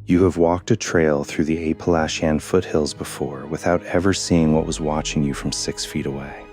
You have walked a trail through the Appalachian foothills before without ever seeing what was watching you from 6 feet away.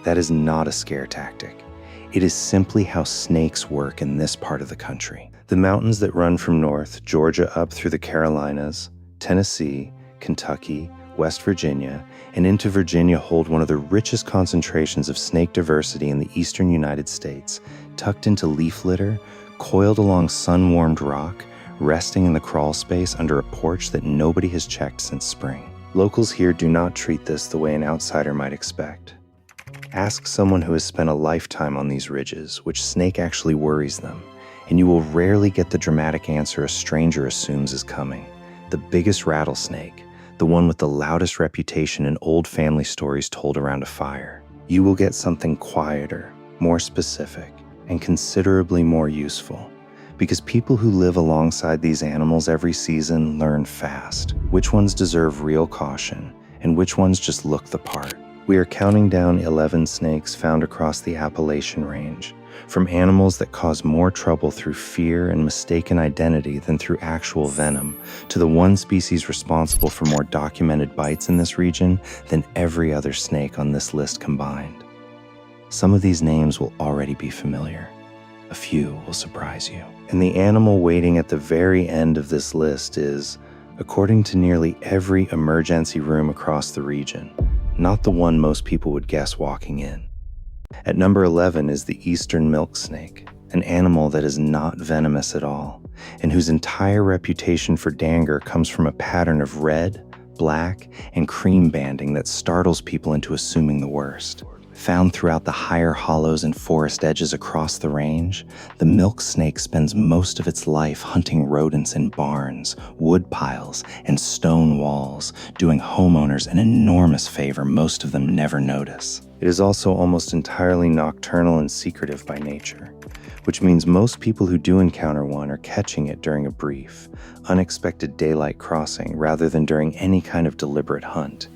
That is not a scare tactic. It is simply how snakes work in this part of the country. The mountains that run from North Georgia up through the Carolinas, Tennessee, Kentucky, West Virginia, and into Virginia hold one of the richest concentrations of snake diversity in the eastern United States, tucked into leaf litter, coiled along sun-warmed rock, resting in the crawl space under a porch that nobody has checked since spring. Locals here do not treat this the way an outsider might expect. Ask someone who has spent a lifetime on these ridges which snake actually worries them, and you will rarely get the dramatic answer a stranger assumes is coming: the biggest rattlesnake, the one with the loudest reputation in old family stories told around a fire. You will get something quieter, more specific, and considerably more useful, because people who live alongside these animals every season learn fast which ones deserve real caution and which ones just look the part. We are counting down 11 snakes found across the Appalachian range, from animals that cause more trouble through fear and mistaken identity than through actual venom, to the one species responsible for more documented bites in this region than every other snake on this list combined. Some of these names will already be familiar. A few will surprise you. And the animal waiting at the very end of this list is, according to nearly every emergency room across the region, not the one most people would guess walking in. At number 11 is the eastern milk snake, an animal that is not venomous at all, and whose entire reputation for danger comes from a pattern of red, black, and cream banding that startles people into assuming the worst. Found throughout the higher hollows and forest edges across the range, the milk snake spends most of its life hunting rodents in barns, wood piles, and stone walls, doing homeowners an enormous favor most of them never notice. It is also almost entirely nocturnal and secretive by nature, which means most people who do encounter one are catching it during a brief, unexpected daylight crossing rather than during any kind of deliberate hunt.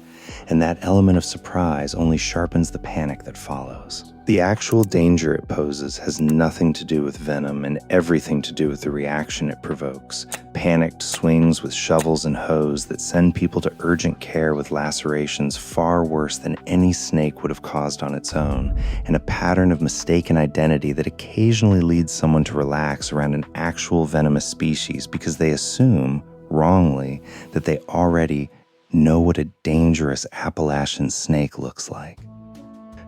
And that element of surprise only sharpens the panic that follows. The actual danger it poses has nothing to do with venom and everything to do with the reaction it provokes. Panicked swings with shovels and hoes that send people to urgent care with lacerations far worse than any snake would have caused on its own, and a pattern of mistaken identity that occasionally leads someone to relax around an actual venomous species because they assume, wrongly, that they already know what a dangerous Appalachian snake looks like.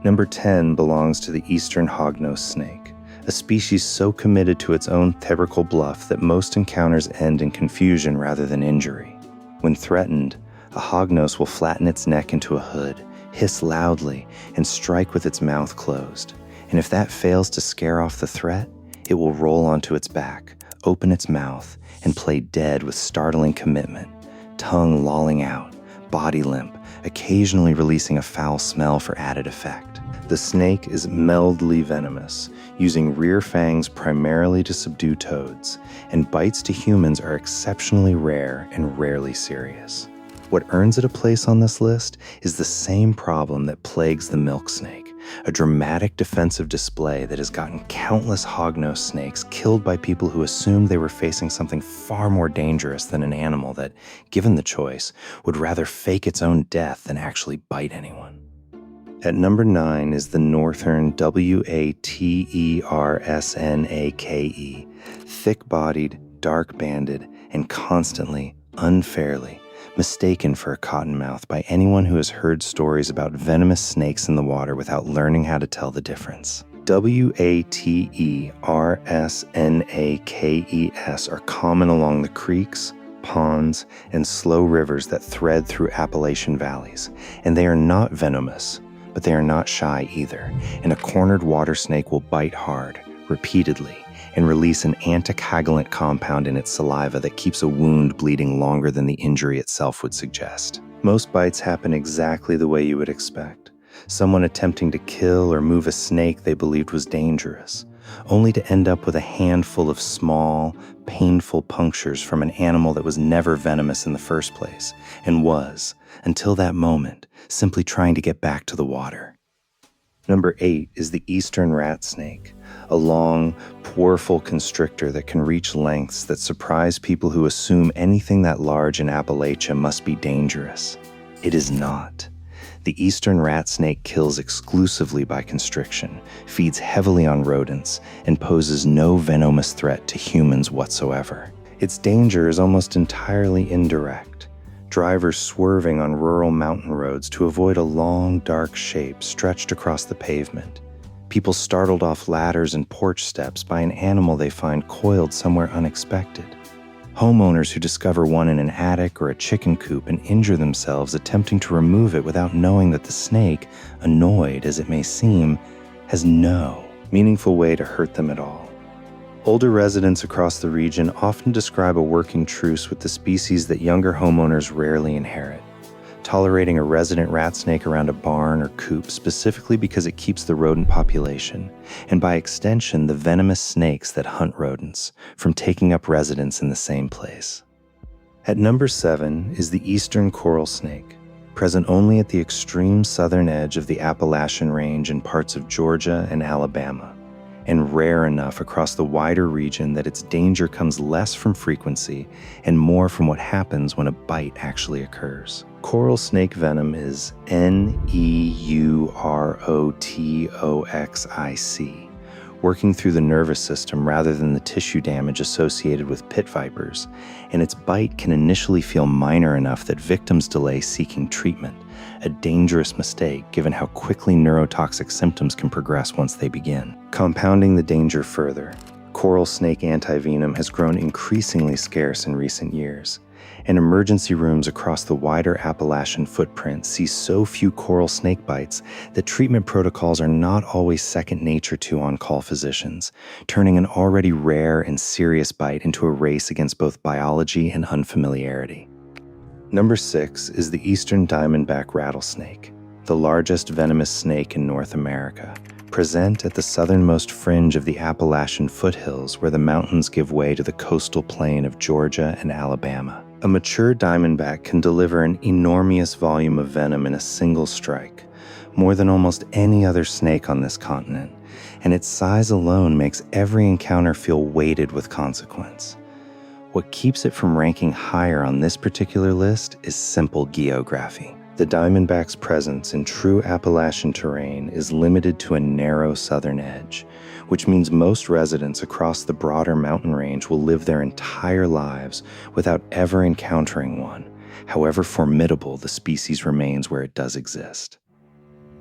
Number 10 belongs to the eastern hognose snake, a species so committed to its own theatrical bluff that most encounters end in confusion rather than injury. When threatened, a hognose will flatten its neck into a hood, hiss loudly, and strike with its mouth closed. And if that fails to scare off the threat, it will roll onto its back, open its mouth, and play dead with startling commitment, tongue lolling out, body limp, occasionally releasing a foul smell for added effect. The snake is mildly venomous, using rear fangs primarily to subdue toads, and bites to humans are exceptionally rare and rarely serious. What earns it a place on this list is the same problem that plagues the milk snake, a dramatic defensive display that has gotten countless hognose snakes killed by people who assumed they were facing something far more dangerous than an animal that, given the choice, would rather fake its own death than actually bite anyone. At number 9 is the northern watersnake, thick-bodied, dark-banded, and constantly, unfairly, mistaken for a cottonmouth by anyone who has heard stories about venomous snakes in the water without learning how to tell the difference. Watersnakes are common along the creeks, ponds, and slow rivers that thread through Appalachian valleys, and they are not venomous, but they are not shy either, and a cornered water snake will bite hard, repeatedly, and release an anticoagulant compound in its saliva that keeps a wound bleeding longer than the injury itself would suggest. Most bites happen exactly the way you would expect. Someone attempting to kill or move a snake they believed was dangerous, only to end up with a handful of small, painful punctures from an animal that was never venomous in the first place, and was, until that moment, simply trying to get back to the water. Number 8 is the eastern rat snake, a long, powerful constrictor that can reach lengths that surprise people who assume anything that large in Appalachia must be dangerous. It is not. The eastern rat snake kills exclusively by constriction, feeds heavily on rodents, and poses no venomous threat to humans whatsoever. Its danger is almost entirely indirect. Drivers swerving on rural mountain roads to avoid a long, dark shape stretched across the pavement. People startled off ladders and porch steps by an animal they find coiled somewhere unexpected. Homeowners who discover one in an attic or a chicken coop and injure themselves attempting to remove it without knowing that the snake, annoyed as it may seem, has no meaningful way to hurt them at all. Older residents across the region often describe a working truce with the species that younger homeowners rarely inherit, tolerating a resident rat snake around a barn or coop specifically because it keeps the rodent population, and by extension the venomous snakes that hunt rodents, from taking up residence in the same place. At number 7 is the eastern coral snake, present only at the extreme southern edge of the Appalachian range in parts of Georgia and Alabama, and rare enough across the wider region that its danger comes less from frequency and more from what happens when a bite actually occurs. Coral snake venom is neurotoxic, working through the nervous system rather than the tissue damage associated with pit vipers, and its bite can initially feel minor enough that victims delay seeking treatment, a dangerous mistake given how quickly neurotoxic symptoms can progress once they begin. Compounding the danger further, coral snake antivenom has grown increasingly scarce in recent years, and emergency rooms across the wider Appalachian footprint see so few coral snake bites that treatment protocols are not always second nature to on-call physicians, turning an already rare and serious bite into a race against both biology and unfamiliarity. Number 6 is the eastern diamondback rattlesnake, the largest venomous snake in North America, present at the southernmost fringe of the Appalachian foothills where the mountains give way to the coastal plain of Georgia and Alabama. A mature diamondback can deliver an enormous volume of venom in a single strike, more than almost any other snake on this continent, and its size alone makes every encounter feel weighted with consequence. What keeps it from ranking higher on this particular list is simple geography. The diamondback's presence in true Appalachian terrain is limited to a narrow southern edge, which means most residents across the broader mountain range will live their entire lives without ever encountering one, however formidable the species remains where it does exist.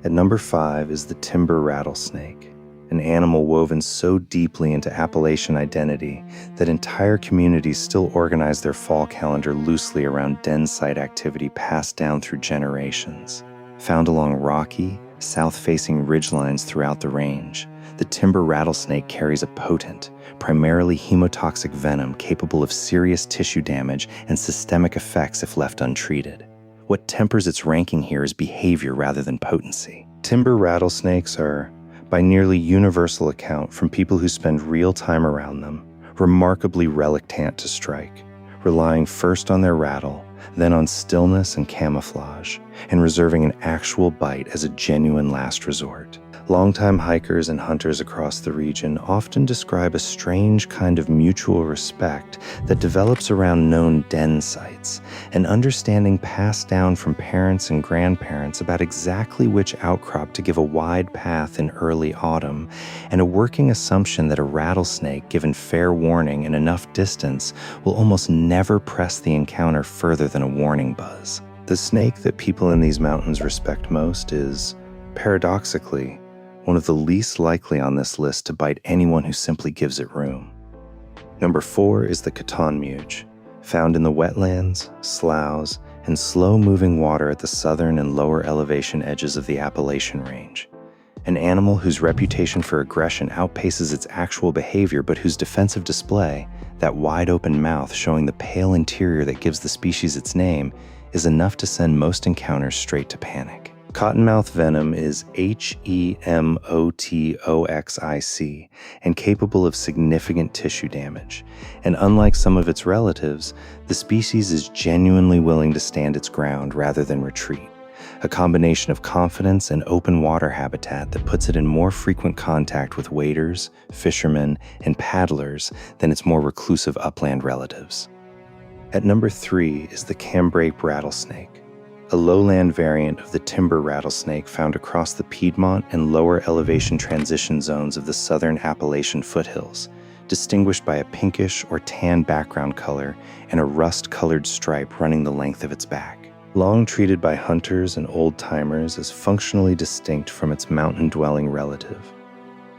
At number 5 is the timber rattlesnake, an animal woven so deeply into Appalachian identity that entire communities still organize their fall calendar loosely around den site activity passed down through generations. Found along rocky, south-facing ridgelines throughout the range, the timber rattlesnake carries a potent, primarily hemotoxic venom capable of serious tissue damage and systemic effects if left untreated. What tempers its ranking here is behavior rather than potency. Timber rattlesnakes are, by nearly universal account from people who spend real time around them, remarkably reluctant to strike, relying first on their rattle, then on stillness and camouflage, and reserving an actual bite as a genuine last resort. Longtime hikers and hunters across the region often describe a strange kind of mutual respect that develops around known den sites, an understanding passed down from parents and grandparents about exactly which outcrop to give a wide path in early autumn, and a working assumption that a rattlesnake, given fair warning and enough distance, will almost never press the encounter further than a warning buzz. The snake that people in these mountains respect most is, paradoxically, one of the least likely on this list to bite anyone who simply gives it room. Number 4 is the cottonmouge, found in the wetlands, sloughs, and slow-moving water at the southern and lower elevation edges of the Appalachian Range. An animal whose reputation for aggression outpaces its actual behavior, but whose defensive display, that wide-open mouth showing the pale interior that gives the species its name, is enough to send most encounters straight to panic. Cottonmouth venom is hemotoxic and capable of significant tissue damage, and unlike some of its relatives, the species is genuinely willing to stand its ground rather than retreat, a combination of confidence and open water habitat that puts it in more frequent contact with waders, fishermen, and paddlers than its more reclusive upland relatives. At number 3 is the cambrape rattlesnake, a lowland variant of the timber rattlesnake found across the Piedmont and lower elevation transition zones of the southern Appalachian foothills, distinguished by a pinkish or tan background color and a rust-colored stripe running the length of its back. Long treated by hunters and old-timers as functionally distinct from its mountain-dwelling relative,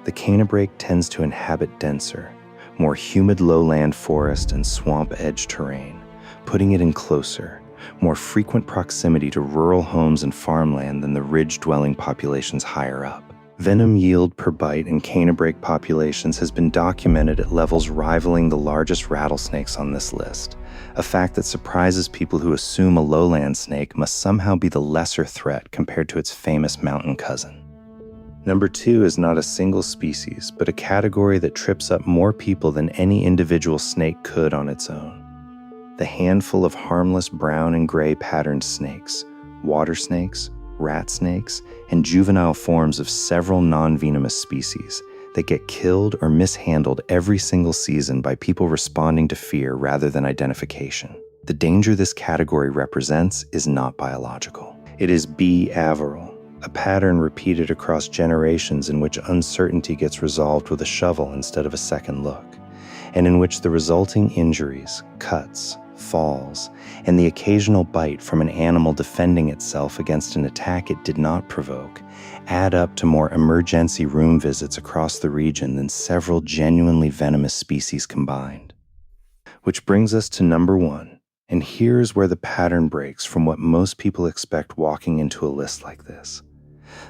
the canebrake tends to inhabit denser, more humid lowland forest and swamp-edge terrain, putting it in closer, more frequent proximity to rural homes and farmland than the ridge-dwelling populations higher up. Venom yield per bite in canebrake populations has been documented at levels rivaling the largest rattlesnakes on this list, a fact that surprises people who assume a lowland snake must somehow be the lesser threat compared to its famous mountain cousin. Number 2 is not a single species, but a category that trips up more people than any individual snake could on its own. The handful of harmless brown and gray patterned snakes, water snakes, rat snakes, and juvenile forms of several non-venomous species that get killed or mishandled every single season by people responding to fear rather than identification. The danger this category represents is not biological. It is behavioral, a pattern repeated across generations in which uncertainty gets resolved with a shovel instead of a second look, and in which the resulting injuries, cuts, falls, and the occasional bite from an animal defending itself against an attack it did not provoke add up to more emergency room visits across the region than several genuinely venomous species combined. Which brings us to number 1, and here's where the pattern breaks from what most people expect walking into a list like this.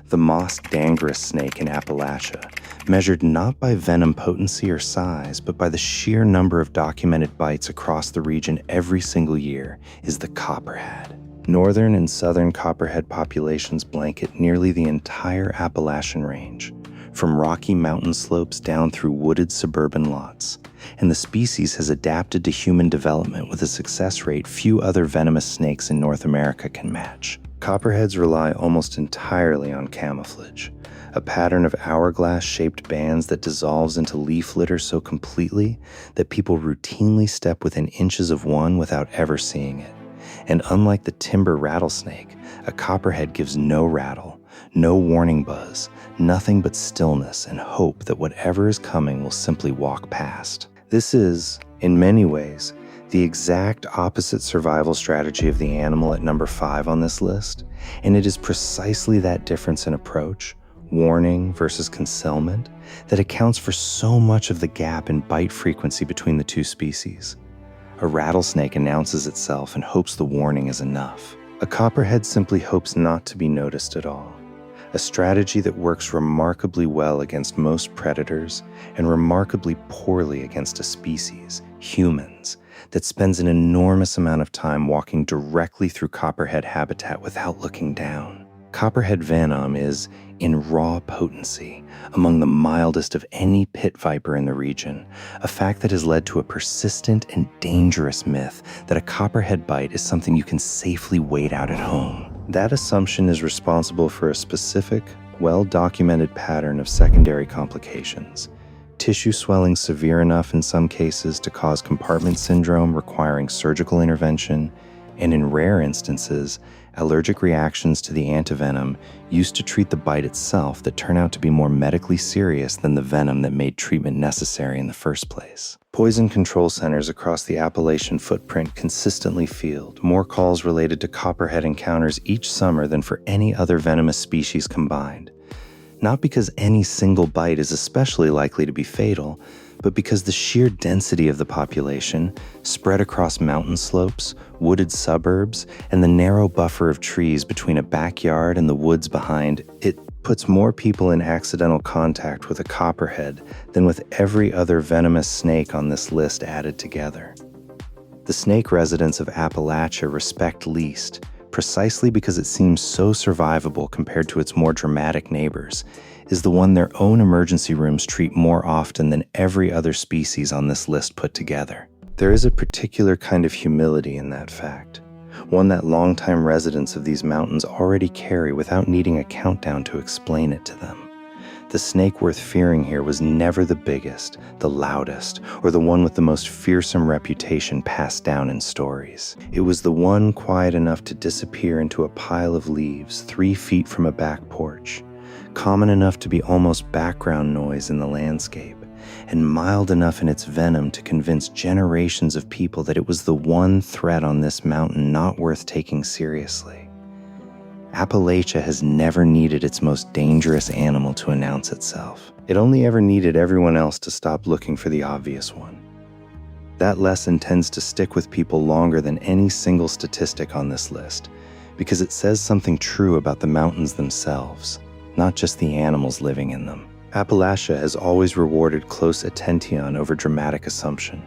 The moss dangerous snake in Appalachia, measured not by venom potency or size, but by the sheer number of documented bites across the region every single year, is the copperhead. Northern and southern copperhead populations blanket nearly the entire Appalachian range, from rocky mountain slopes down through wooded suburban lots, and the species has adapted to human development with a success rate few other venomous snakes in North America can match. Copperheads rely almost entirely on camouflage, a pattern of hourglass-shaped bands that dissolves into leaf litter so completely that people routinely step within inches of one without ever seeing it. And unlike the timber rattlesnake, a copperhead gives no rattle, no warning buzz, nothing but stillness and hope that whatever is coming will simply walk past. This is, in many ways, the exact opposite survival strategy of the animal at number 5 on this list, and it is precisely that difference in approach, warning versus concealment, that accounts for so much of the gap in bite frequency between the two species. A rattlesnake announces itself and hopes the warning is enough. A copperhead simply hopes not to be noticed at all, a strategy that works remarkably well against most predators and remarkably poorly against a species, humans, that spends an enormous amount of time walking directly through copperhead habitat without looking down. Copperhead venom is, in raw potency, among the mildest of any pit viper in the region, a fact that has led to a persistent and dangerous myth that a copperhead bite is something you can safely wait out at home. That assumption is responsible for a specific, well-documented pattern of secondary complications. Tissue swelling severe enough in some cases to cause compartment syndrome requiring surgical intervention, and in rare instances, allergic reactions to the antivenom used to treat the bite itself that turn out to be more medically serious than the venom that made treatment necessary in the first place. Poison control centers across the Appalachian footprint consistently field more calls related to copperhead encounters each summer than for any other venomous species combined. Not because any single bite is especially likely to be fatal, but because the sheer density of the population, spread across mountain slopes, wooded suburbs, and the narrow buffer of trees between a backyard and the woods behind, it puts more people in accidental contact with a copperhead than with every other venomous snake on this list added together. The snake residents of Appalachia respect least, precisely because it seems so survivable compared to its more dramatic neighbors, is the one their own emergency rooms treat more often than every other species on this list put together. There is a particular kind of humility in that fact, one that longtime residents of these mountains already carry without needing a countdown to explain it to them. The snake worth fearing here was never the biggest, the loudest, or the one with the most fearsome reputation passed down in stories. It was the one quiet enough to disappear into a pile of leaves 3 feet from a back porch, common enough to be almost background noise in the landscape, and mild enough in its venom to convince generations of people that it was the one threat on this mountain not worth taking seriously. Appalachia has never needed its most dangerous animal to announce itself. It only ever needed everyone else to stop looking for the obvious one. That lesson tends to stick with people longer than any single statistic on this list, because it says something true about the mountains themselves, not just the animals living in them. Appalachia has always rewarded close attention over dramatic assumption,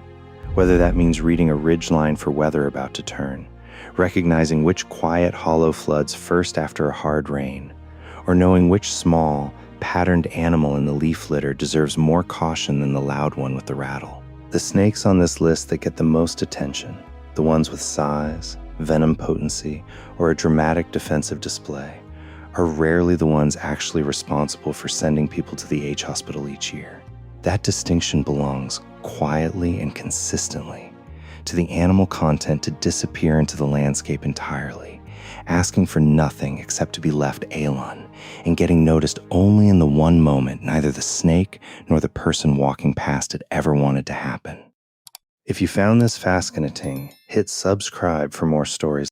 whether that means reading a ridgeline for weather about to turn, recognizing which quiet hollow floods first after a hard rain, or knowing which small, patterned animal in the leaf litter deserves more caution than the loud one with the rattle. The snakes on this list that get the most attention, the ones with size, venom potency, or a dramatic defensive display, are rarely the ones actually responsible for sending people to the H hospital each year. That distinction belongs quietly and consistently to the animal content to disappear into the landscape entirely, asking for nothing except to be left alone, and getting noticed only in the one moment neither the snake nor the person walking past it ever wanted to happen. If you found this fascinating, hit subscribe for more stories